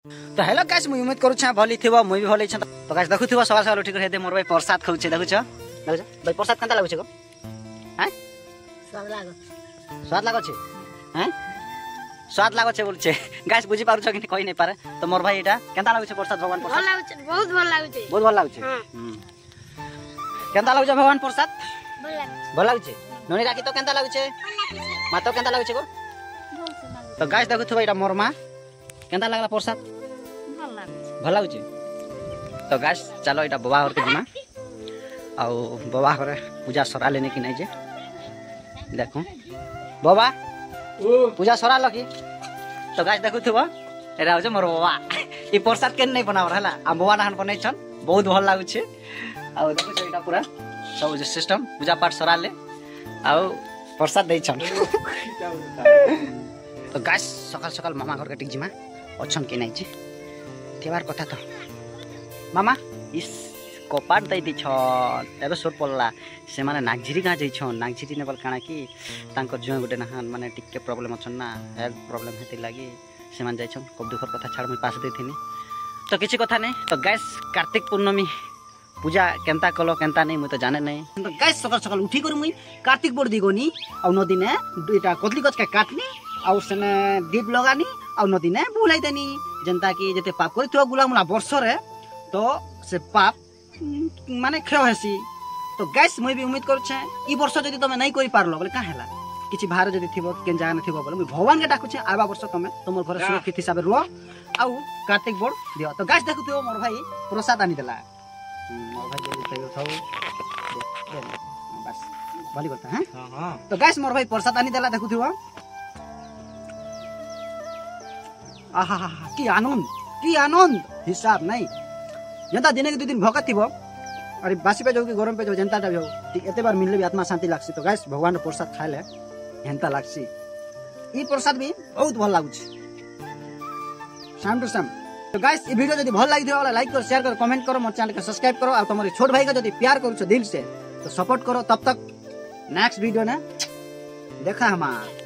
तो hello guys मुई उम्मीद करू छ भली थिबो मुई भी भली छ। तो गाइस देखु थिबो सवाल सवाल उठी कर हेदे मोर भाई प्रसाद खाउ छ देखु छ भाई प्रसाद केनता लागु छ गो हैं स्वाद लागो छ हैं स्वाद लागो छ बोल छ गाइस बुझी पारु छ कि कहि नै पारे। तो मोर भाई एटा केनता लागु छ प्रसाद भगवान प्रसाद भल लागु छ बहुत भल लागु छ बहुत भल लागु छ केनता लागु छ भगवान प्रसाद भल लागु छ नोनी राखी तो केनता लागु छ मा तो केनता लागु छ गो। तो गाइस देखु थिबो एटा मोर मा केनता लागला प्रसाद भल लागु छ। तो गाइस चलो एटा बाबा घर के जिमा आउ बाबा घर पूजा सरा लेने की नहीं जे देखो बाबा पूजा सरा लकी। तो गाइस देखु थिबो एरा हो मोर बाबा ई प्रसाद केन नहीं बनावर हला आ बाबा नाहन बनै छन बहुत भल लागु छ। आ देखु छ एटा पूरा सब जे सिस्टम पूजा पाठ सरा ले आ प्रसाद दै छन। तो गाइस सकाल सकाल मामा घर के टिक जिमा अछन के नहीं जे केबार कथा तो मामा इस कपाट दई दी छन एबे सोर पल्ला से माने नागझिरी गा जई छन नागझिरी ने बल काना की तांकर जो गुटे नहान माने टिके प्रॉब्लम अछन ना हेल्थ प्रॉब्लम हेति लागी से मान जाई छन कब दुखर कथा छाड़ मैं पास देथिनी। तो किछि कथा नहीं। तो गाइस कार्तिक पूर्णमी पूजा केनता कलो केनता नहीं मुई तो जाने नहीं। तो गाइस सकाल सकाल उठी कर मुई कार्तिक बोर्ड दिगोनी आ नदी ने दुईटा कदली गछ के काटनी आ उसने दीप लगानी आ नदी ने बुलाई देनी जनता की जते पाप करि थो गुला मुला वर्ष रे तो से पाप माने क्षय हेसी। तो गाइस मुई भी उम्मीद करू छे ई वर्ष जदी तमे नहीं करि पारलो बोले का हेला किछि बाहर जदी थिबो केन जागा न थिबो बोले मुई भगवान के डाकू छे आबा वर्ष तमे तमर घर सुरक्षित हिसाब रो आ कार्तिक बोर्ड दियो। तो गाइस देखु थियो मोर भाई प्रसाद आनी देला मोर भाई जदी तयो थौ बस भली करता हैं हां। तो गाइस मोर भाई प्रसाद आनी देला देखु थियो आहा की आनंद हिसाब नहीं जनता दिने के 2 दिन भगत थी अरे बासी पे जो कि गरम पे जो जनता भी हो एते बार मिलले भी आत्मा शांति लागसी। तो गाइस भगवान प्रसाद खाइले हेंता लागसी ई प्रसाद भी बहुत भल लागु छी शाम टू शाम। तो गाइस ई वीडियो जदी भल लागि दियो वाला लाइक करो शेयर करो कमेंट करो मोर चैनल के सब्सक्राइब करो और तुम्हारे छोट भाई का जदी प्यार करू छ दिल से तो सपोर्ट करो। तब तक नेक्स्ट वीडियो ने देखा हमार।